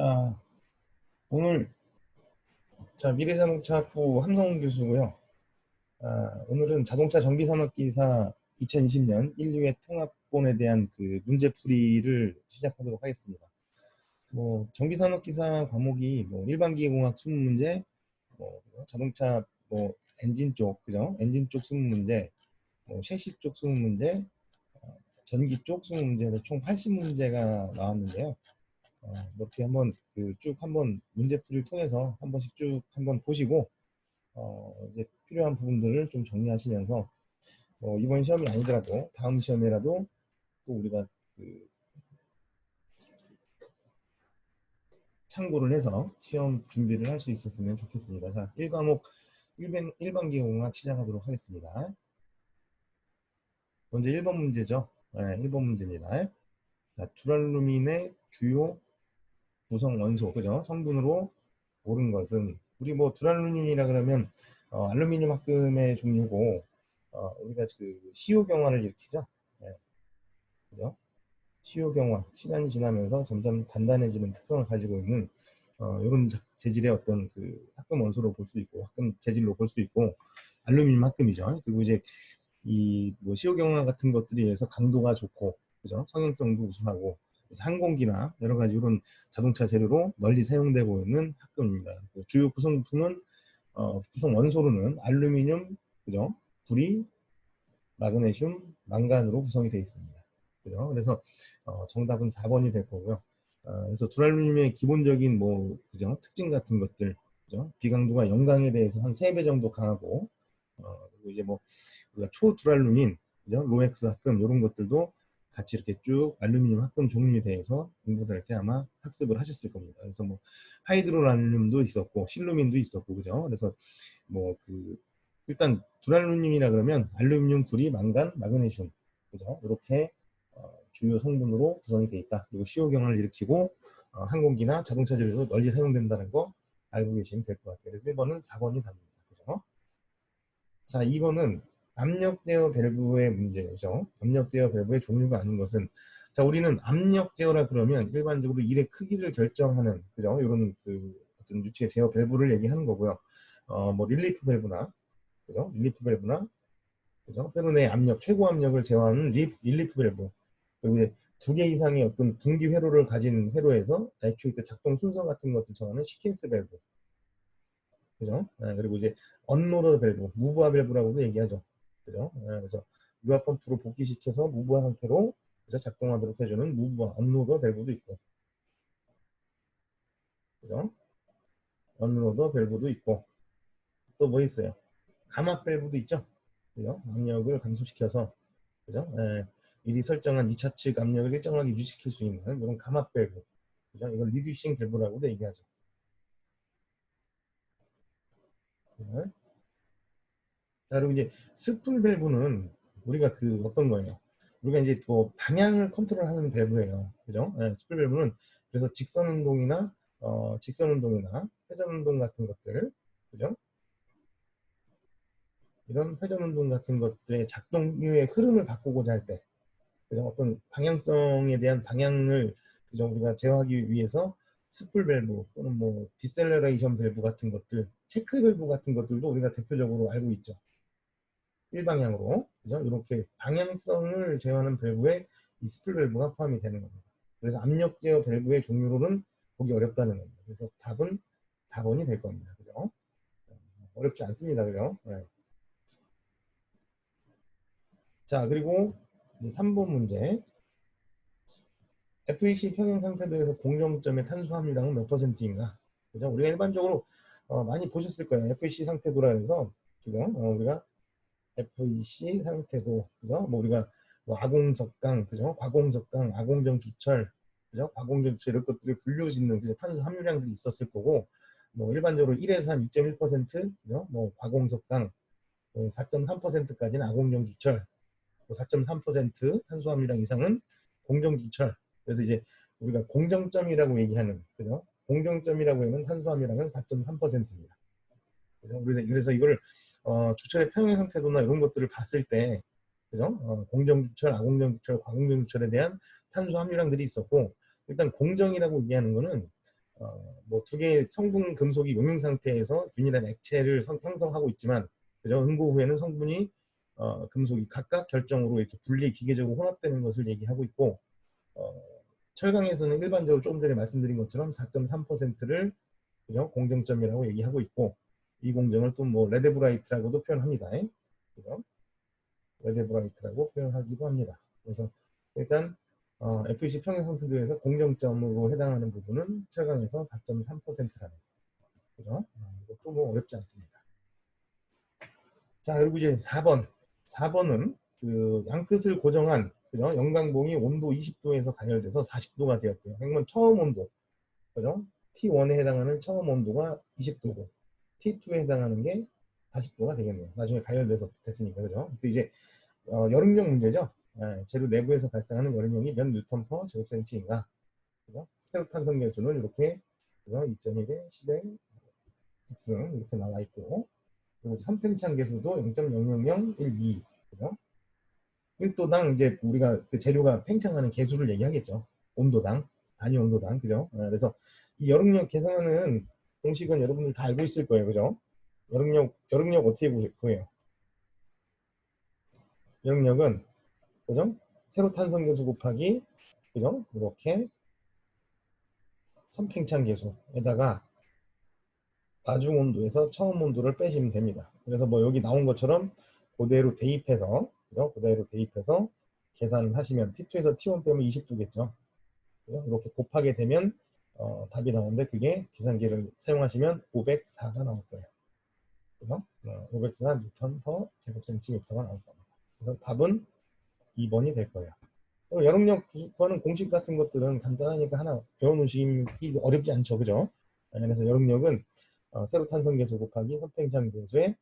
자, 오늘 미래자동차학부 함성훈 교수고요. 오늘은 자동차 전기산업기사 2020년 1, 2회 통합본에 대한 그 문제풀이를 시작하도록 하겠습니다. 전기산업기사 과목이 일반기계공학 20문제, 자동차 엔진 쪽, 그죠? 엔진 쪽 20문제, 셰시 쪽 20문제, 전기 쪽 20문제에서 총 80문제가 나왔는데요. 이렇게 한번 쭉 한번 문제풀이를 통해서 한 번씩 쭉 한번 보시고 이제 필요한 부분들을 좀 정리하시면서 이번 시험이 아니더라도 다음 시험에라도 또 우리가 참고를 해서 시험 준비를 할 수 있었으면 좋겠습니다. 자, 1과목 일반기계공학 시작하도록 하겠습니다. 먼저 1번 문제죠. 네, 1번 문제입니다. 자, 듀랄루민의 주요 구성 원소, 그죠? 성분으로 옳은 것은 우리 듀랄루민이라 그러면 알루미늄 합금의 종류고 우리가 시효 경화를 일으키죠. 네, 그죠? 시효 경화, 시간이 지나면서 점점 단단해지는 특성을 가지고 있는 이런 재질의 어떤 합금 원소로 볼 수 있고 합금 재질로 볼 수 있고 알루미늄 합금이죠. 그리고 이제 이 시효 경화 같은 것들에 의해서 강도가 좋고 그죠? 성형성도 우수하고 그래서 항공기나 여러 가지 이런 자동차 재료로 널리 사용되고 있는 합금입니다. 주요 구성품은 구성 원소로는 알루미늄, 그죠? 구리, 마그네슘, 망간으로 구성이 되어 있습니다. 그죠? 그래서 정답은 4번이 될 거고요. 그래서 듀랄루민의 기본적인 그죠? 특징 같은 것들, 그죠? 비강도가 영강에 대해서 한 3배 정도 강하고 그리고 이제 우리가 초듀랄루민, 그죠? 로엑스 합금 이런 것들도 같이 이렇게 쭉 알루미늄 합금 종류에 대해서 공부를 할 때 아마 학습을 하셨을 겁니다. 그래서 하이드로알루민도 있었고 실루민도 있었고 그죠? 그래서 일단 듀랄루민이라 그러면 알루미늄, 구리, 망간, 마그네슘 그죠? 이렇게 주요 성분으로 구성이 되어 있다. 그리고 시효 경화를 일으키고 항공기나 자동차 재료로 널리 사용된다는 거 알고 계시면 될 것 같아요. 그래서 1번은 4번이 답니다. 그죠? 자, 2번은 압력 제어 밸브의 문제죠. 압력 제어 밸브의 종류가 아닌 것은 자, 우리는 압력 제어라 그러면 일반적으로 일의 크기를 결정하는 그죠? 이런 어떤 유치의 제어 밸브를 얘기하는 거고요. 릴리프 밸브나 그죠? 릴리프 밸브나 그죠? 회로 내 압력, 최고 압력을 제어하는 릴리프 밸브. 그리고 이제 2개 이상의 어떤 분기 회로를 가진 회로에서 액추에이터 작동 순서 같은 것들 정하는 시퀀스 밸브. 그죠? 그리고 이제 언로더 밸브, 무브화 밸브라고도 얘기하죠. 그죠? 그래서 유압 펌프로 복귀시켜서 무브화 상태로 그죠? 작동하도록 해주는 무브화, 언로더 밸브도 있고. 그죠? 언로더 밸브도 있고. 또 뭐 있어요? 감압 밸브도 있죠. 그죠? 압력을 감소시켜서 그죠? 미리 설정한 2차 측 압력을 일정하게 유지시킬 수 있는 이런 감압 밸브. 그죠? 이걸 리듀싱 밸브라고도 얘기하죠. 네. 자, 그리고 이제 스풀 밸브는 우리가 어떤 거예요? 우리가 이제 방향을 컨트롤하는 밸브예요. 그죠? 스풀 밸브는 그래서 직선 운동이나 회전 운동 같은 것들, 그죠? 이런 회전 운동 같은 것들의 작동의 흐름을 바꾸고자 할 때, 그죠? 어떤 방향성에 대한 방향을 그죠? 우리가 제어하기 위해서 스풀 밸브 또는 디셀러레이션 밸브 같은 것들, 체크 밸브 같은 것들도 우리가 대표적으로 알고 있죠. 일방향으로 그죠? 이렇게 방향성을 제어하는 밸브에 이 스풀 밸브가 포함이 되는 겁니다. 그래서 압력 제어 밸브의 종류로는 보기 어렵다는 겁니다. 그래서 답은 4번이 될 겁니다. 그죠? 어렵지 않습니다. 그죠? 네. 자, 그리고 이제 3번 문제. FEC 평형 상태도에서 공정점의 탄수화물량은 몇 %인가? 그죠? 우리가 일반적으로 많이 보셨을 거예요. FEC 상태도라 해서 지금 우리가 FEC 상태도 그죠? 우리가 아공석강 그죠? 과공석강, 아공정 주철 그죠? 과공정 주철 이런 것들을 분류짓는 그죠? 탄소 함유량들이 있었을 거고 일반적으로 1에서 한 2.1% 그죠? 과공석강 4.3%까지는 아공정 주철 4.3% 탄소 함유량 이상은 공정 주철. 그래서 이제 우리가 공정점이라고 얘기하는 그죠? 공정점이라고 하는 탄소 함유량은 4.3%입니다. 그죠? 그래서 이걸 주철의 평형 상태도나 이런 것들을 봤을 때 그죠? 공정 주철, 아공정 주철, 과공정 주철에 대한 탄소 함유량들이 있었고 일단 공정이라고 얘기하는 거는 뭐 두 개의 성분 금속이 용융 상태에서 균일한 액체를 형성하고 있지만, 그죠? 응고 후에는 성분이 금속이 각각 결정으로 이렇게 분리 기계적으로 혼합되는 것을 얘기하고 있고, 어, 철강에서는 일반적으로 조금 전에 말씀드린 것처럼 4.3%를 그죠? 공정점이라고 얘기하고 있고, 이 공정을 또 뭐 레데브라이트라고도 표현합니다. 그죠? 레데브라이트라고 표현하기도 합니다. 그래서 일단 FEC 평형상수도에서 공정점으로 해당하는 부분은 철강에서 4.3%라는 거죠. 이것도 뭐 어렵지 않습니다. 자, 그리고 이제 4번. 4번은 그 양끝을 고정한 그죠? 영광봉이 온도 20도에서 가열돼서 40도가 되었대요. 그러면 처음 온도, 그죠? T1에 해당하는 처음 온도가 20도고 T2에 해당하는 게 40도가 되겠네요. 나중에 가열돼서 됐으니까, 그죠? 근데 이제 여름용 문제죠. 재료 내부에서 발생하는 여름용이 몇 뉴턴 퍼 제곱센치인가. 그죠? 스테로탄성 계수는 이렇게 2.1에 10에 6승 이렇게 나와 있고, 그리고 선팽창 계수도 0.00012. 그죠? 1도당 이제 우리가 그 재료가 팽창하는 계수를 얘기하겠죠. 온도당, 단위 온도당, 그죠? 그래서 이 여름용 계산하는 공식은 여러분들 다 알고 있을 거예요, 그죠? 여름용 어떻게 구해요? 여름용은 그죠? 세로탄성 계수 곱하기 그죠? 이렇게 선팽창 계수에다가 나중 온도에서 처음 온도를 빼시면 됩니다. 그래서 뭐 여기 나온 것처럼 그대로 대입해서 그죠? 그대로 대입해서 계산을 하시면 T2에서 T1 빼면 20도겠죠. 이렇게 곱하게 되면 답이 나오는데, 그게 계산기를 사용하시면 504가 나올 거예요. 그죠? 504 뉴턴 퍼 제곱센티미터가 나올 겁니다. 그래서 답은 2번이 될 거예요. 여름력 구하는 공식 같은 것들은 간단하니까 하나 배워놓으시기 어렵지 않죠, 그죠? 그래서 여름력은 세로탄성 계수 곱하기 선팽창 계수의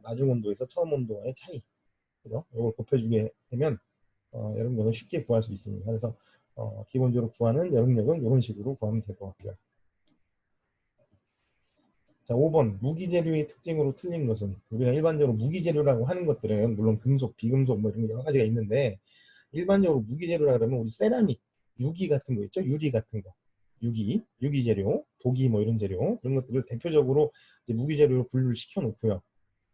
나중 온도에서 처음 온도와의 차이, 그죠? 이걸 곱해주게 되면 여름력은 쉽게 구할 수 있습니다. 그래서 기본적으로 구하는 여름력은 이런 식으로 구하면 될 것 같고요. 자, 5번 무기재료의 특징으로 틀린 것은, 우리가 일반적으로 무기재료라고 하는 것들은 물론 금속, 비금속 뭐 이런 여러 가지가 있는데, 일반적으로 무기재료라 그러면 우리 세라믹, 유기 같은 거 있죠? 유리 같은 거. 유기 재료, 도기 뭐 이런 재료, 그런 것들을 대표적으로 이제 무기재료로 분류를 시켜 놓고요.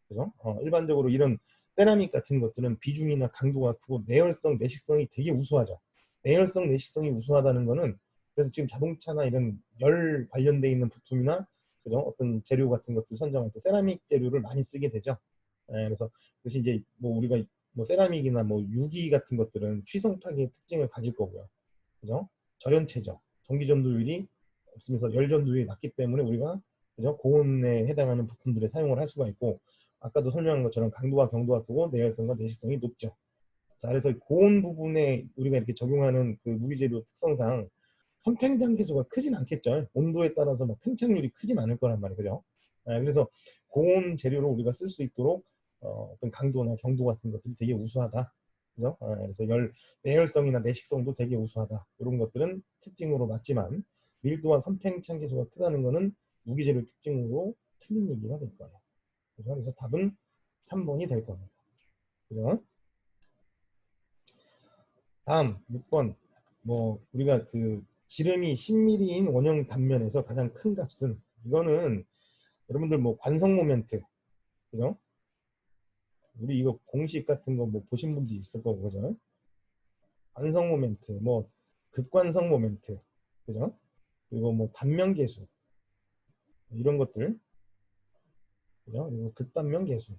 그죠? 일반적으로 이런 세라믹 같은 것들은 비중이나 강도가 크고 내열성, 내식성이 되게 우수하죠. 내열성, 내식성이 우수하다는 거는, 그래서 지금 자동차나 이런 열 관련돼 있는 부품이나 그죠? 어떤 재료 같은 것들 선정할 때 세라믹 재료를 많이 쓰게 되죠. 그래서 대신 이제 뭐 우리가 뭐 세라믹이나 뭐 유기 같은 것들은 취성 파괴의 특징을 가질 거고요. 그죠? 절연체죠. 전기 전도율이 없으면서 열 전도율이 낮기 때문에 우리가 그죠? 고온에 해당하는 부품들에 사용을 할 수가 있고, 아까도 설명한 것처럼 강도와 경도가 크고 내열성과 내식성이 높죠. 자, 그래서 고온 부분에 우리가 이렇게 적용하는 그 무기재료 특성상 선팽장 계수가 크진 않겠죠. 온도에 따라서 막 팽창률이 크진 않을 거란 말이에요. 그죠? 그래서 고온 재료로 우리가 쓸 수 있도록 어떤 강도나 경도 같은 것들이 되게 우수하다. 그죠? 그래서 내열성이나 내식성도 되게 우수하다. 이런 것들은 특징으로 맞지만, 밀도와 선팽창 계수가 크다는 것은 무기재료 특징으로 틀린 얘기가 될 거예요. 그죠? 그래서 답은 3번이 될 겁니다. 그죠? 다음 6번. 뭐 우리가 그 지름이 10mm인 원형 단면에서 가장 큰 값은, 이거는 여러분들 뭐 관성 모멘트, 그죠? 우리 이거 공식 같은 거 뭐 보신 분도 있을 거고, 그죠? 관성 모멘트, 뭐 극관성 모멘트, 그죠? 그리고 뭐 단면 계수, 이런 것들, 그죠? 그리고 극단면 계수,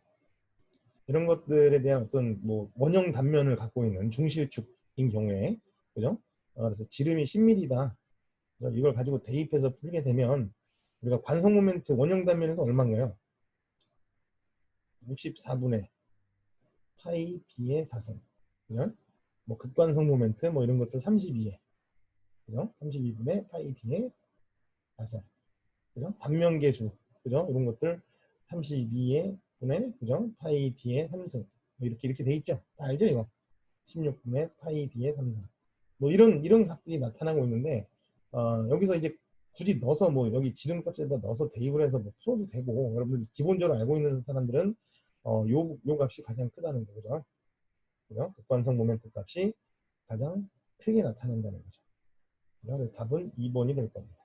이런 것들에 대한 어떤 뭐 원형 단면을 갖고 있는 중실축인 경우에, 그죠? 그래서 지름이 10mm다. 이걸 가지고 대입해서 풀게 되면 우리가 관성 모멘트 원형 단면에서 얼마인가요? 64분의 파이 b의 4승. 그죠? 뭐 극관성 모멘트 뭐 이런 것들 32에, 그죠? 32분의 파이 b의 4승. 그죠? 단면 계수, 그죠? 이런 것들 32에 분의, 그죠? 파이 b의 3승. 뭐 이렇게 돼 있죠? 다 알죠, 이거? 16분의 파이 b의 3승. 뭐 이런 값들이 나타나고 있는데, 여기서 이제 굳이 넣어서 뭐 여기 지름값에다 넣어서 대입을 해서 뭐 풀어도 되고, 여러분들 기본적으로 알고 있는 사람들은 요 값이 가장 크다는 거죠. 그죠? 극관성 모멘트 값이 가장 크게 나타난다는 거죠. 그죠? 그래서 답은 2번이 될 겁니다.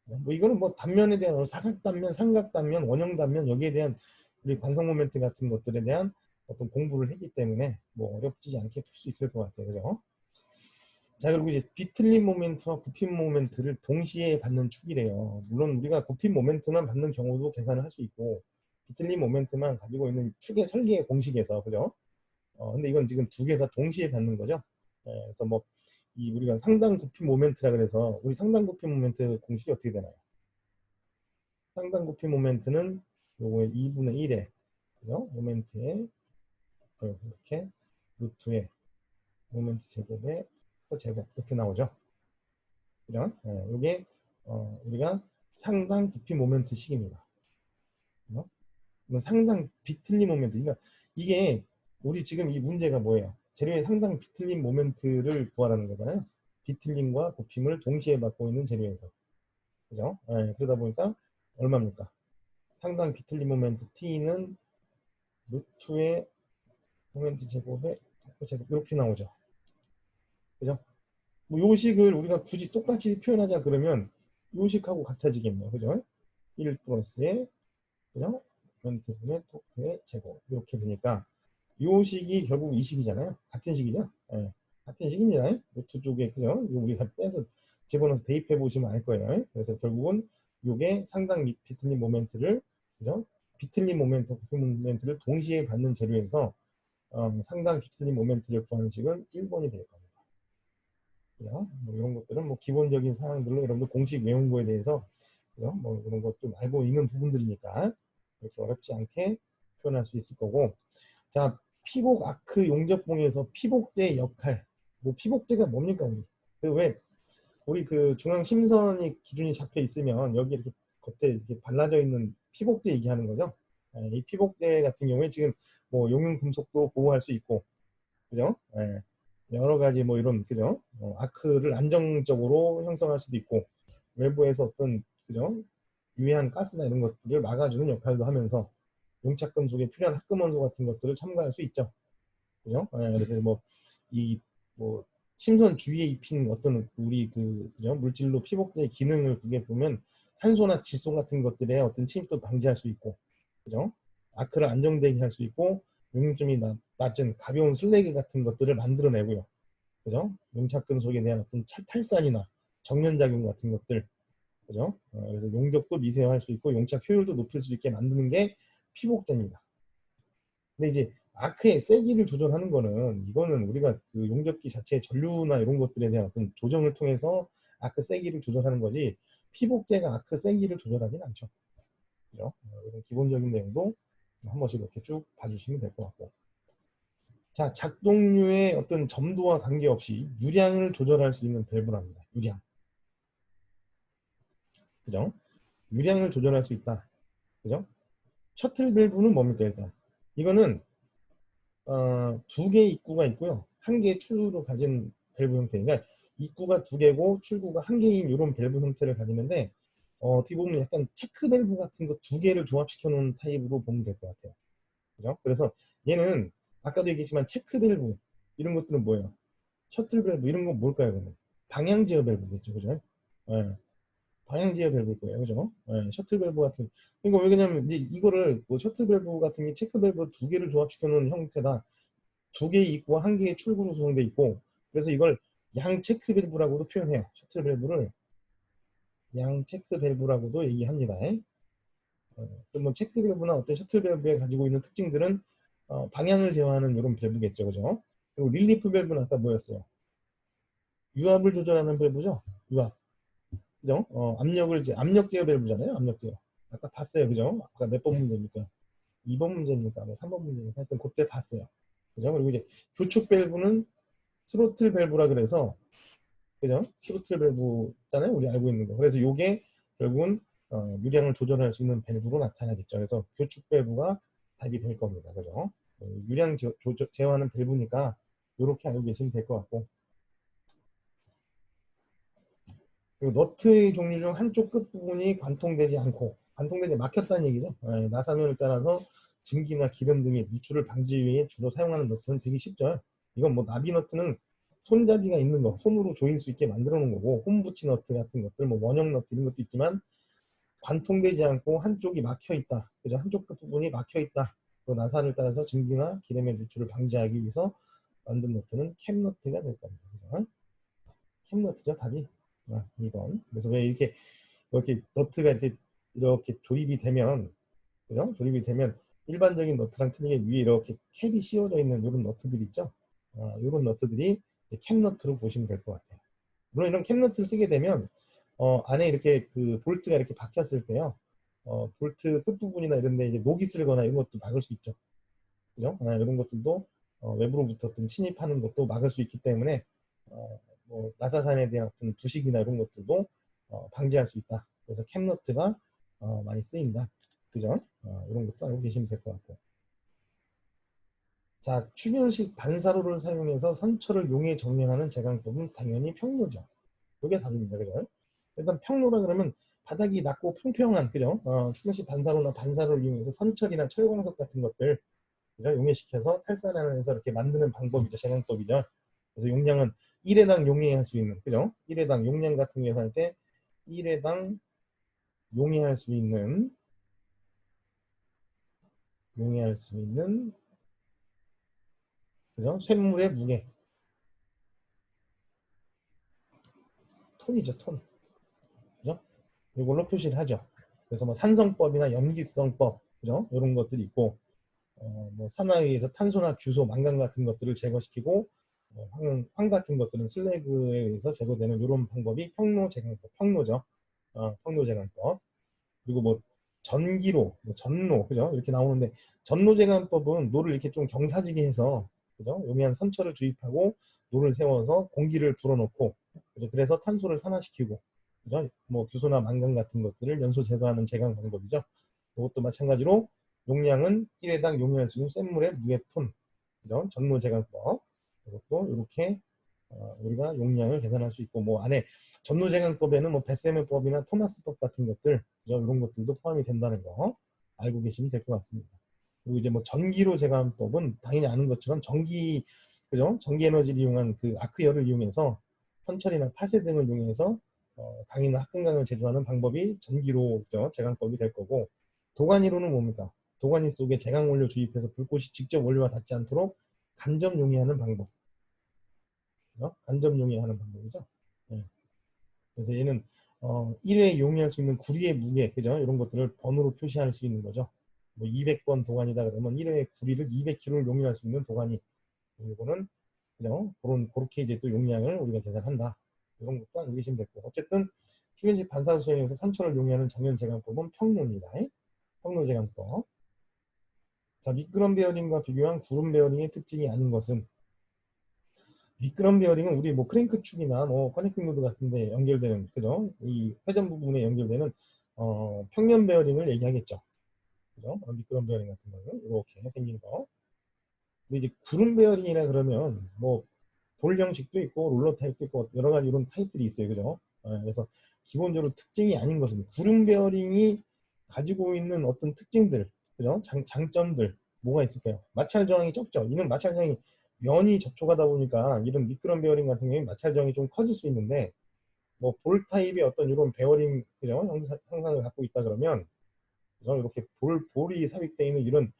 뭐 이거는 뭐 단면에 대한 사각단면, 삼각단면, 원형단면 여기에 대한 우리 관성 모멘트 같은 것들에 대한 어떤 공부를 했기 때문에 뭐 어렵지 않게 풀 수 있을 것 같아요. 그죠? 자, 그리고 이제 비틀림 모멘트와 굽힘 모멘트를 동시에 받는 축이래요. 물론 우리가 굽힘 모멘트만 받는 경우도 계산을 할 수 있고 비틀림 모멘트만 가지고 있는 축의 설계 공식에서 그죠? 근데 이건 지금 두 개 다 동시에 받는 거죠. 그래서 뭐 이 우리가 상당 굽힘 모멘트라 그래서 우리 상당 굽힘 모멘트 공식이 어떻게 되나요? 상당 굽힘 모멘트는 요거의 2분의 1에 그죠? 모멘트에 이렇게 루트에 모멘트 제곱에 제곱 이렇게 나오죠. 그죠? 이게 우리가 상당 굽힘 모멘트 식입니다. 그죠? 상당 비틀림 모멘트. 그러니까 이게 우리 지금 이 문제가 뭐예요? 재료의 상당 비틀림 모멘트를 구하라는 거잖아요. 비틀림과 굽힘을 동시에 받고 있는 재료에서. 그죠? 그러다 보니까 얼마입니까? 상당 비틀림 모멘트 T는 루트의 모멘트 제곱에 제곱 이렇게 나오죠. 그죠? 뭐 요식을 우리가 굳이 똑같이 표현하자 그러면 요식하고 같아지겠네요. 그죠? 1 플러스에 그죠? 모멘트분의 토크의 제곱 이렇게 되니까 요식이 결국 이 식이잖아요. 같은 식이죠. 같은 식입니다. 루트 쪽에 그죠? 이거 우리가 빼서 집어넣어서 대입해 보시면 알 거예요. 그래서 결국은 요게 상당 비틀림 모멘트를 그죠? 비틀림 모멘트, 굽힘 모멘트를 동시에 받는 재료에서 상당 비틀림 모멘트를 구하는 식은 1번이 될 겁니다. 그죠? 뭐 이런 것들은 뭐 기본적인 사항들로 여러분들 공식 외운 거에 대해서 그죠? 뭐 이런 것도 알고 있는 부분들이니까 이렇게 어렵지 않게 표현할 수 있을 거고. 자, 피복 아크 용접봉에서 피복제의 역할. 뭐 피복제가 뭡니까 우리? 왜 우리 그 중앙 심선이 기준이 잡혀 있으면 여기 이렇게 겉에 이렇게 발라져 있는 피복제 얘기하는 거죠. 이 피복제 같은 경우에 지금 뭐 용융 금속도 보호할 수 있고, 그죠? 여러 가지 뭐 이런 그죠? 아크를 안정적으로 형성할 수도 있고 외부에서 어떤 그죠? 유해한 가스나 이런 것들을 막아주는 역할도 하면서 용착 금속에 필요한 합금원소 같은 것들을 첨가할 수 있죠. 그죠? 그래서 뭐 이 뭐 심선 주위에 입힌 어떤 우리 그 그죠? 물질로 피복제의 기능을 그게 보면 산소나 질소 같은 것들의 어떤 침입도 방지할 수 있고, 그죠? 아크를 안정되게 할 수 있고 용융점이 낮은 가벼운 슬래그 같은 것들을 만들어내고요. 그죠? 용착 금속에 대한 어떤 탈산이나 정면작용 같은 것들, 그죠? 그래서 용적도 미세화할 수 있고 용착 효율도 높일 수 있게 만드는 게 피복제입니다. 근데 이제 아크의 세기를 조절하는 거는 이거는 우리가 그 용접기 자체의 전류나 이런 것들에 대한 어떤 조정을 통해서 아크 세기를 조절하는 거지 피복제가 아크 세기를 조절하진 않죠. 그죠? 이런 기본적인 내용도 한 번씩 이렇게 쭉 봐주시면 될 것 같고. 자, 작동류의 어떤 점도와 관계없이 유량을 조절할 수 있는 밸브랍니다. 유량. 그죠? 유량을 조절할 수 있다. 그죠? 셔틀 밸브는 뭡니까 일단? 이거는 두 개의 입구가 있고요. 한 개의 출구를 가진 밸브 형태. 그러니까 입구가 두 개고 출구가 한 개인 이런 밸브 형태를 가지는데 어떻게 보면 약간 체크 밸브 같은 거 두 개를 조합시켜 놓은 타입으로 보면 될 것 같아요. 그죠? 그래서 얘는 아까도 얘기했지만 체크 밸브 이런 것들은 뭐예요? 셔틀 밸브 이런 건 뭘까요? 그러면 방향 제어 밸브겠죠, 그죠? 예, 방향 제어 밸브일 거예요, 그죠? 예, 셔틀 밸브 같은. 그러니까 왜냐면 이제 이거를 뭐 셔틀 밸브 같은 게 체크 밸브 두 개를 조합시켜 놓은 형태다. 두 개의 입구와 한 개의 출구로 구성되어 있고, 그래서 이걸 양 체크 밸브라고도 표현해요. 셔틀 밸브를 양 체크 밸브라고도 얘기합니다. 그러면 체크 밸브나 어떤 셔틀 밸브에 가지고 있는 특징들은 방향을 제어하는 이런 밸브겠죠, 그죠? 그리고 릴리프 밸브는 아까 뭐였어요? 유압을 조절하는 밸브죠. 유압, 그죠? 압력을 압력 제어 밸브잖아요. 압력 제어. 아까 봤어요, 그죠? 아까 몇 번 문제입니까? 2번 문제입니까? 뭐 3번 문제입니까? 하여튼 그때 봤어요. 그죠? 그리고 이제 교축 밸브는 스로틀 밸브라 그래서 그죠? 스로틀 밸브잖아요. 우리 알고 있는 거. 그래서 요게 결국은 유량을 조절할 수 있는 밸브로 나타나겠죠. 그래서 교축 밸브가 답이 될 겁니다. 그죠? 유량 제어하는 밸브니까 이렇게 알고 계시면 될 것 같고. 그리고 너트의 종류 중 한쪽 끝부분이 관통되지 않고 관통되지 막혔다는 얘기죠. 나사면을 따라서 증기나 기름 등의 누출을 방지 위해 주로 사용하는 너트는 되게 쉽죠. 이건 뭐 나비 너트는 손잡이가 있는 거, 손으로 조일 수 있게 만들어 놓은 거고, 홈부치 너트 같은 것들, 뭐 원형 너트 이런 것도 있지만 관통되지 않고 한쪽이 막혀 있다. 그죠? 한쪽 부분이 막혀 있다. 그 나사를 따라서 증기나 기름의 누출을 방지하기 위해서 만든 너트는 캡 너트가 될 겁니다. 그죠? 캡 너트죠, 답이. 2번. 그래서 왜 이렇게 너트가 이렇게 조립이 되면, 그죠? 조립이 되면 일반적인 너트랑 틀리게 위에 이렇게 캡이 씌워져 있는 이런 너트들 있죠? 이런 너트들이 캡 너트로 보시면 될 것 같아요. 물론 이런 캡 너트를 쓰게 되면 안에 이렇게 그 볼트가 이렇게 박혔을 때요. 볼트 끝부분이나 이런 데 이제 녹이 슬거나 이런 것도 막을 수 있죠. 그죠? 이런 것들도 외부로부터 어떤 침입하는 것도 막을 수 있기 때문에 뭐 나사산에 대한 어떤 부식이나 이런 것들도 방지할 수 있다. 그래서 캡 너트가 많이 쓰인다. 그죠? 이런 것도 알고 계시면 될 것 같고. 자, 출연식 반사로를 사용해서 선처를 용해 정렬하는 제강법은 당연히 평로죠. 이게 답입니다. 그죠? 일단 평로라 그러면 바닥이 낮고 평평한, 그죠? 출연식 반사로나 반사로를 이용해서 선철이나 철광석 같은 것들, 그죠? 용해시켜서 탈산하면서 이렇게 만드는 방법이죠. 제강법이죠. 그래서 용량은 1회당 용해할 수 있는, 그죠? 1회당 용량 같은 경우 할 때 1회당 용해할 수 있는 그죠? 쇳물의 무게, 톤이죠, 톤. 그죠? 이걸로 표시를 하죠. 그래서 뭐 산성법이나 염기성법, 그죠? 이런 것들이 있고, 뭐 산화에 의해서 탄소나 규소, 망간 같은 것들을 제거시키고, 황 같은 것들은 슬래그에 의해서 제거되는 이런 방법이 평로 제강법, 평로죠. 평로 제강법. 그리고 뭐 전기로, 뭐 전로, 그죠? 이렇게 나오는데 전로 제강법은 노를 이렇게 좀 경사지게 해서, 그죠? 용이한 선처를 주입하고 노를 세워서 공기를 불어넣고, 그죠? 그래서 탄소를 산화시키고, 그죠? 뭐 규소나 망간 같은 것들을 연소 제거하는 제강 방법이죠. 이것도 마찬가지로 용량은 1회당 용량할 수 있는 쇳물의 무게 톤, 그죠? 전로 제강법. 이것도 이렇게 우리가 용량을 계산할 수 있고, 뭐 안에 전로제강법에는 뭐 베세메법이나 토마스법 같은 것들, 그죠? 이런 것들도 포함이 된다는 거 알고 계시면 될 것 같습니다. 그리고 이제 뭐 전기로 제강법은 당연히 아는 것처럼 그죠? 전기 에너지를 이용한 그 아크열을 이용해서 선철이나 파쇄 등을 이용해서 강이나 합금강을 제조하는 방법이 전기로, 그죠? 제강법이 될 거고, 도가니로는 뭡니까? 도가니 속에 제강 원료 주입해서 불꽃이 직접 원료와 닿지 않도록 간접 용이하는 방법, 그죠? 간접 용이하는 방법이죠. 네. 그래서 얘는 1회에 용이할 수 있는 구리의 무게, 그죠? 이런 것들을 번호로 표시할 수 있는 거죠. 뭐 200번 도가니다 그러면 1회 구리를 200kg를 용이할 수 있는 도가니. 이거는, 그죠? 그렇게 이제 또 용량을 우리가 계산한다. 이런 것도 알고 계시면 됐고. 어쨌든 출연식 반사수 수행에서 선처를 용이하는 정연 제강법은 평로입니다. 평로 제강법. 자, 미끄럼 베어링과 비교한 구름 베어링의 특징이 아닌 것은, 미끄럼 베어링은 우리 뭐 크랭크 축이나 뭐 커넥팅 로드 같은데 연결되는, 그죠? 이 회전 부분에 연결되는 평면 베어링을 얘기하겠죠. 그죠? 미끄럼 베어링 같은 경우는 이렇게 생긴 거. 근데 이제 구름 베어링이라 그러면 뭐 볼 형식도 있고 롤러 타입도 있고 여러 가지 이런 타입들이 있어요. 그죠? 그래서 기본적으로 특징이 아닌 것은 구름 베어링이 가지고 있는 어떤 특징들, 그죠? 장점들 뭐가 있을까요? 마찰 저항이 적죠. 이는 마찰 저항이 면이 접촉하다 보니까 이런 미끄럼 베어링 같은 경우에 마찰 저항이 좀 커질 수 있는데, 뭐 볼 타입의 어떤 이런 베어링, 그죠? 형상을 갖고 있다 그러면, 그죠? 이렇게 볼이 삽입되어 있는 이런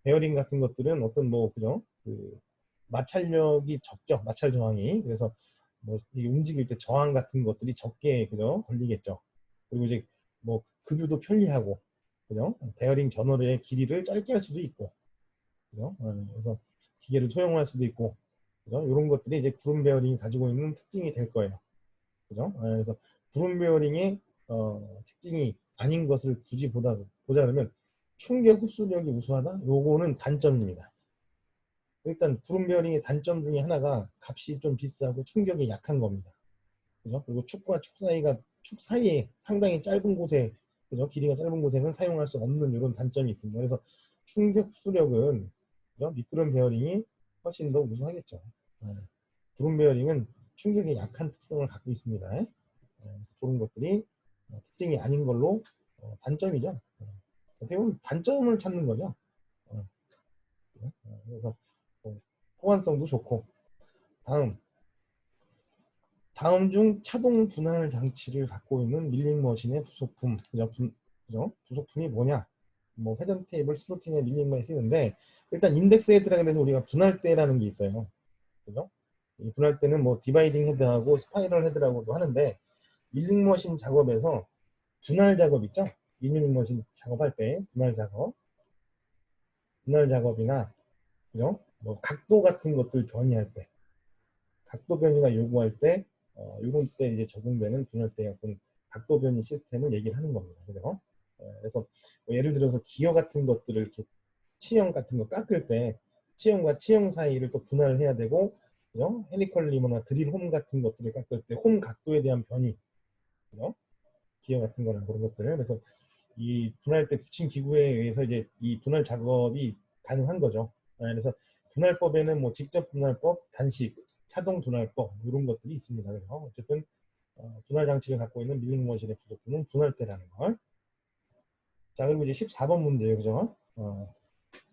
베어링 같은 것들은 어떤 뭐, 그죠? 그 마찰력이 적죠. 마찰 저항이. 그래서 뭐 움직일 때 저항 같은 것들이 적게, 그죠? 걸리겠죠. 그리고 이제 뭐 급유도 편리하고, 그죠? 베어링 전원의 길이를 짧게 할 수도 있고, 그죠? 그래서 기계를 소형화할 수도 있고, 그죠? 이런 것들이 이제 구름 베어링이 가지고 있는 특징이 될 거예요. 그죠? 그래서 구름 베어링의 특징이 아닌 것을 굳이 보자면 충격 흡수력이 우수하다. 요거는 단점입니다. 일단 구름 베어링의 단점 중에 하나가 값이 좀 비싸고 충격이 약한 겁니다. 그죠? 그리고 축과 축 사이에 상당히 짧은 곳에, 그죠? 길이가 짧은 곳에는 사용할 수 없는 이런 단점이 있습니다. 그래서 충격 흡수력은, 그죠? 미끄럼 베어링이 훨씬 더 우수하겠죠. 구름 베어링은 충격에 약한 특성을 갖고 있습니다. 그래서 그런 것들이 특징이 아닌 걸로 단점이죠. 어떻게 보면 단점을 찾는 거죠. 그래서 호환성도 좋고. 다음, 다음 중 차동 분할 장치를 갖고 있는 밀링머신의 부속품, 그죠? 부속품이 뭐냐? 뭐 회전 테이블, 슬로팅에 밀링머신이 쓰는데 일단 인덱스 헤드라 그래서 우리가 분할대라는 게 있어요. 그죠? 이 분할대는 뭐 디바이딩 헤드하고 스파이럴 헤드라고도 하는데 밀링머신 작업에서 분할 작업 있죠? 밀링머신 작업할 때 분할 작업이나 그죠? 뭐 각도 같은 것들 변이할 때 각도 변이가 요구할 때 이런 때 이제 적용되는 분할대 어떤 각도 변이 시스템을 얘기를 하는 겁니다. 그죠? 그래서 뭐 예를 들어서 기어 같은 것들을 이렇게 치형 같은 거 깎을 때 치형과 치형 사이를 또 분할을 해야 되고 그죠? 헬리컬 리머나 드릴 홈 같은 것들을 깎을 때 홈 각도에 대한 변이 그죠? 기어 같은 거나 그런 것들을 그래서 이 분할대 붙인 기구에 의해서 이제 이 분할 작업이 가능한 거죠. 그래서 분할법에는 뭐 직접 분할법, 단식, 차동 분할법 이런 것들이 있습니다. 그래서 어쨌든 분할 장치를 갖고 있는 밀링머신의 부속품은 분할대라는 걸. 자 그리고 이제 14번 문제예요, 그죠?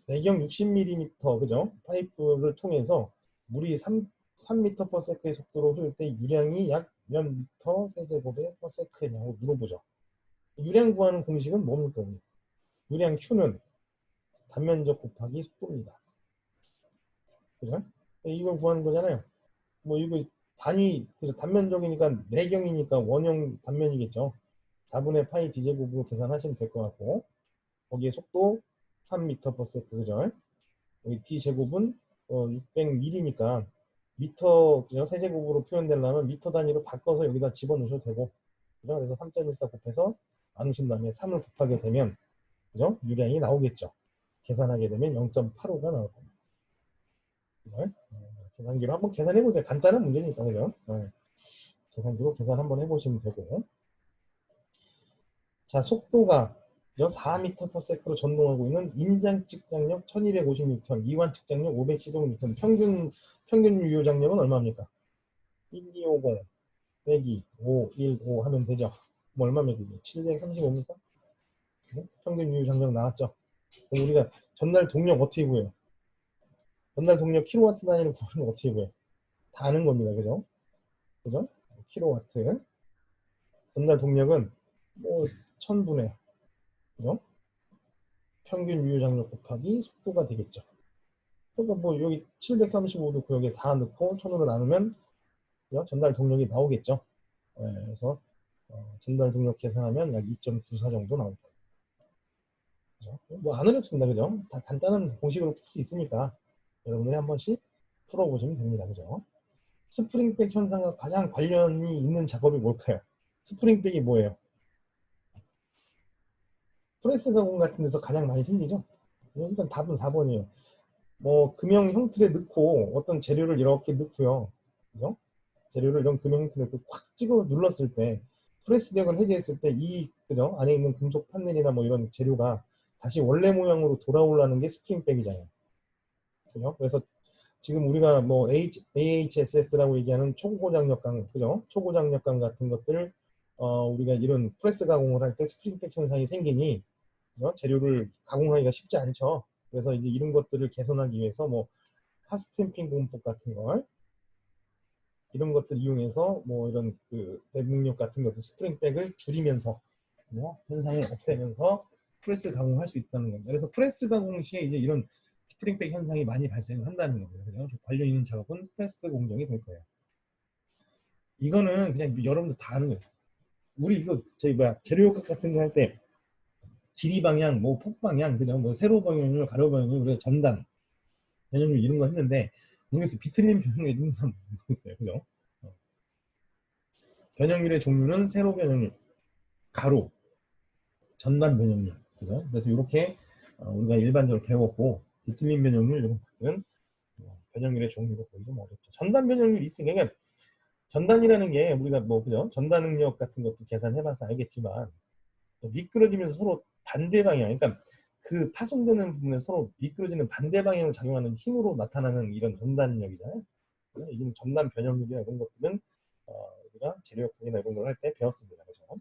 내경 60mm 그죠? 파이프를 통해서 물이 3m/s의 속도로 흐를 때 유량이 약 몇 미터 세제곱에 퍼세크냐고 물어보죠. 유량 구하는 공식은 뭡니까? 유량 Q는 단면적 곱하기 속도입니다. 그죠? 이걸 구하는 거잖아요. 뭐 이거 단위 그래서 단면적이니까 내경이니까 원형 단면이겠죠. 4분의 파이 d제곱으로 계산하시면 될 것 같고 거기에 속도 3m/s 그죠? 여기 d제곱은 600mm니까 미터 그죠? 세제곱으로 표현되려면 미터 단위로 바꿔서 여기다 집어넣으셔도 되고 그죠? 그래서 3.14 곱해서 나누신 다음에 3을 곱하게 되면 그죠? 유량이 나오겠죠. 계산하게 되면 0.85가 나올 겁니다. 네? 계산기로 한번 계산해 보세요. 간단한 문제니까 그죠? 네. 계산기로 계산 한번 해보시면 되고 자 속도가 4m/s로 전동하고 있는 임장 측장력 1250N, 이완 측장력 515N, 평균 유효 장력은 얼마입니까? 1250 빼기 515 하면 되죠. 뭐 얼마면 되죠? 735입니까? 평균 유효 장력 나왔죠. 그럼 우리가 전달 동력 어떻게 구해요? 전달 동력 킬로와트 단위로 구하는 거 어떻게 구해요? 다 아는 겁니다. 그죠? 그죠? 킬로와트. 전달 동력은 뭐 1000분의 그죠? 평균 유효 장력 곱하기 속도가 되겠죠. 그러니까 뭐 여기 735도 구역에 4 넣고 1000으로 나누면 그죠? 전달 동력이 나오겠죠. 네, 그래서 전달 동력 계산하면 약 2.94 정도 나올 거예요. 그죠? 뭐 안 어렵습니다. 그죠? 다 간단한 공식으로 풀 수 있으니까 여러분들이 한 번씩 풀어보시면 됩니다. 그죠? 스프링백 현상과 가장 관련이 있는 작업이 뭘까요? 스프링백이 뭐예요? 프레스 가공 같은 데서 가장 많이 생기죠? 일단 답은 4번이에요. 뭐 금형 형틀에 넣고 어떤 재료를 이렇게 넣고요. 그죠? 재료를 이런 금형 형틀에 꽉 찍어 눌렀을 때 프레스력을 해제했을 때 이 그죠? 안에 있는 금속 판넬이나 뭐 이런 재료가 다시 원래 모양으로 돌아오려는 게 스프링백이잖아요. 그죠? 그래서 지금 우리가 뭐 AHSS라고 얘기하는 초고장력강, 그죠? 초고장력강 같은 것들을 우리가 이런 프레스 가공을 할 때 스프링백 현상이 생기니 그죠? 재료를 가공하기가 쉽지 않죠. 그래서 이제 이런 것들을 개선하기 위해서 뭐 핫스탬핑 공법 같은 걸 이런 것들 이용해서 뭐 이런 그 내분력 같은 것들 스프링백을 줄이면서 뭐 현상을 없애면서 프레스 가공할 수 있다는 겁니다. 그래서 프레스 가공 시에 이제 이런 스프링백 현상이 많이 발생을 한다는 거예요. 그죠? 관련 있는 작업은 프레스 공정이 될 거예요. 이거는 그냥 여러분들 다 아는 거예요. 우리 이거 저희 뭐야 재료역학 같은 거 할 때 길이 방향, 뭐 폭 방향, 그죠? 뭐 세로 방향률, 가로 방향률, 우리가 전단, 변형률 이런 거 했는데 모르겠어요. 비틀린 변형률 있는 사람 모르겠어요. 그죠? 변형률의 종류는 세로 변형률, 가로, 전단 변형률, 그죠? 그래서 이렇게 우리가 일반적으로 배웠고 비틀린 변형률 이런 것들은 변형률의 종류로 보기 좀 어렵죠. 전단 변형률이 있으니까 그러니까 전단이라는 게 우리가 뭐 그죠? 전단 능력 같은 것도 계산해봐서 알겠지만 미끄러지면서 서로 반대 방향, 그러니까 그 파손되는 부분에 서로 미끄러지는 반대 방향을 작용하는 힘으로 나타나는 이런 전단력이잖아요. 이런 전단 변형률이나 이런 것들은 우리가 재료역학이나 이런 걸 할 때 배웠습니다. 그죠?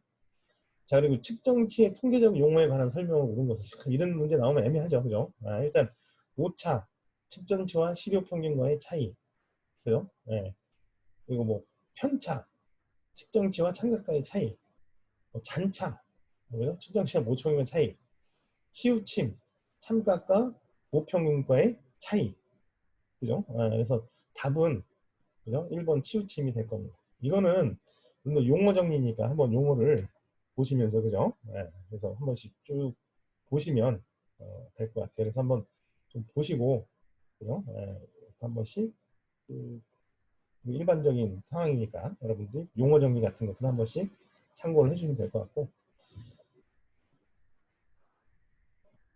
자 그리고 측정치의 통계적 용어에 관한 설명을 이런 것을 이런 문제 나오면 애매하죠. 그죠? 일단 오차, 측정치와 시료 평균과의 차이, 그죠? 네. 그리고 뭐 편차, 측정치와 참각과의 차이, 뭐 잔차, 뭐요? 측정치와 모평균의 차이, 치우침, 참각과 모평균과의 차이, 그죠? 그래서 답은 그죠? 1번 치우침이 될 겁니다. 이거는 좀 용어 정리니까 한번 용어를 보시면서 그죠? 그래서 한 번씩 쭉 보시면 될 것 같아요. 그래서 한번 좀 보시고 그죠? 한 번씩 그 일반적인 상황이니까 여러분들이 용어 정리 같은 것들 한 번씩 참고를 해주시면 될 것 같고,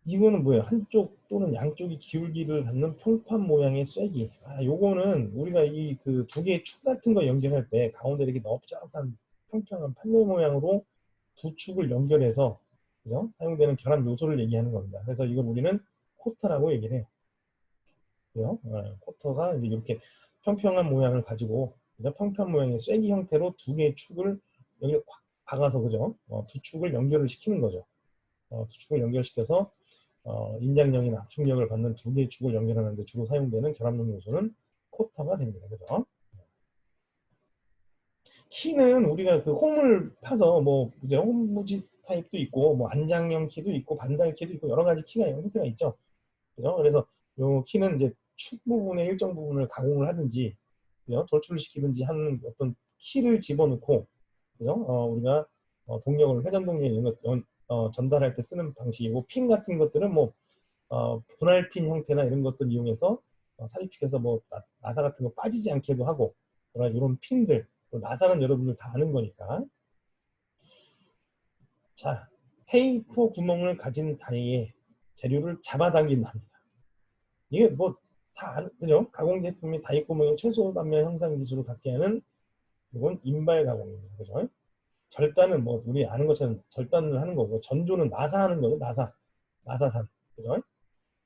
이거는 뭐예요? 한쪽 또는 양쪽이 기울기를 갖는 평판 모양의 쐐기. 요거는 우리가 이 그 두 개의 축 같은 거 연결할 때 가운데 이렇게 넓적한 평평한 판넬 모양으로 두 축을 연결해서 그죠? 사용되는 결합 요소를 얘기하는 겁니다. 그래서 이걸 우리는 코터라고 얘기를 해요. 그죠? 코터가 이제 이렇게 평평한 모양을 가지고 그죠? 평평 모양의 쐐기 형태로 두 개의 축을 여기 확 박아서 그죠? 두 축을 연결을 시키는 거죠. 두 축을 연결시켜서 인장력이나 압축력을 받는 두 개의 축을 연결하는데 주로 사용되는 결합력 요소는 코터가 됩니다. 그죠? 키는 우리가 그 홈을 파서 뭐 이제 홈무지 타입도 있고 뭐 안장형 키도 있고 반달 키도 있고 여러 가지 키가 형태가 있죠. 그죠? 그래서 요 키는 이제 축 부분의 일정 부분을 가공을 하든지 그죠? 돌출을 시키든지 하는 어떤 키를 집어넣고 그죠? 우리가 동력을 회전 동력 이런 것 전달할 때 쓰는 방식이고, 핀 같은 것들은 뭐 분할핀 형태나 이런 것들 이용해서 삽입시켜서 뭐 나사 같은 거 빠지지 않게도 하고 이런 핀들, 나사는 여러분들 다 아는 거니까. 자, 테이프 구멍을 가진 다이에 재료를 잡아당긴다 합니다. 이게 뭐 다 그죠? 가공 제품이 다이 구멍의 최소 단면 형상 기술을 갖게 하는 이건 인발 가공입니다. 그죠? 절단은 뭐 우리 아는 것처럼 절단을 하는 거고, 전조는 나사하는 거죠. 나사산. 그죠?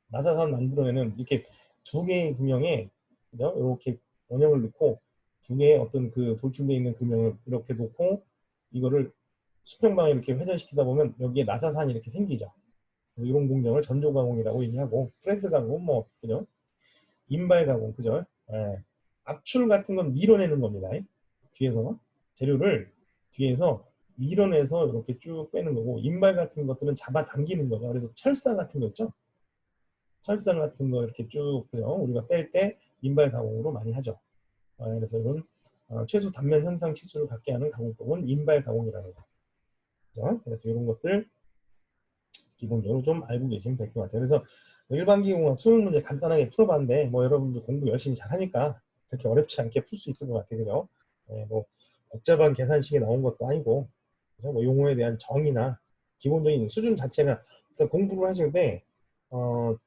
나사산 만들어내는 이렇게 두 개의 금형에 그죠? 이렇게 원형을 넣고 두 개의 어떤 그 돌출되어 있는 금형을 이렇게 놓고 이거를 수평방에 이렇게 회전시키다 보면 여기에 나사산이 이렇게 생기죠. 그래서 이런 공정을 전조 가공이라고 얘기하고, 프레스 가공 뭐 그죠? 인발 가공 그죠? 압출 같은 건 밀어내는 겁니다. 뒤에서 재료를 뒤에서 밀어내서 이렇게 쭉 빼는 거고, 인발 같은 것들은 잡아당기는 거죠. 그래서 철사 같은 거 있죠? 철사 같은 거 이렇게 쭉 그죠? 우리가 뺄 때 인발 가공으로 많이 하죠. 그래서 이런 최소 단면 현상 치수를 갖게 하는 가공법은 인발 가공이라는 거죠. 그래서 이런 것들 기본적으로 좀 알고 계시면 될 것 같아요. 그래서 일반기공학 수능 문제 간단하게 풀어봤는데 뭐 여러분들 공부 열심히 잘하니까 그렇게 어렵지 않게 풀 수 있을 것 같아요. 그죠? 뭐 복잡한 계산식이 나온 것도 아니고 그죠? 뭐 용어에 대한 정의나 기본적인 수준 자체가, 그러니까 공부를 하실 때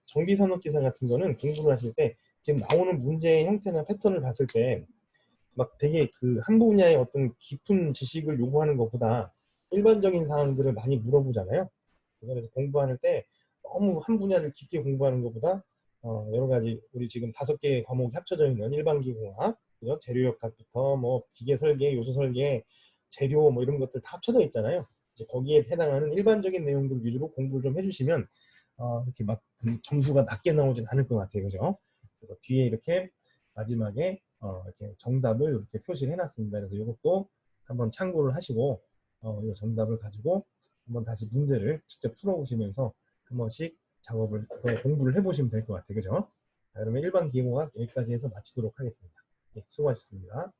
정비산업기사 같은 거는 공부를 하실 때 지금 나오는 문제의 형태나 패턴을 봤을 때 막 되게 그 한 분야의 어떤 깊은 지식을 요구하는 것보다 일반적인 사항들을 많이 물어보잖아요. 그래서 공부할 때 너무 한 분야를 깊게 공부하는 것보다 여러 가지 우리 지금 5개의 과목이 합쳐져 있는 일반기공학, 그죠? 재료역학부터 뭐 기계 설계, 요소 설계, 재료 뭐 이런 것들 다 합쳐져 있잖아요. 이제 거기에 해당하는 일반적인 내용들 위주로 공부를 좀 해주시면 이렇게 막 점수가 낮게 나오진 않을 것 같아요, 그죠? 그래서 뒤에 이렇게 마지막에 이렇게 정답을 이렇게 표시를 해놨습니다. 그래서 이것도 한번 참고를 하시고 이 정답을 가지고 한번 다시 문제를 직접 풀어보시면서 한 번씩 작업을 공부를 해보시면 될 것 같아요. 그죠? 자, 그러면 일반 기공학 여기까지 해서 마치도록 하겠습니다. 예, 수고하셨습니다.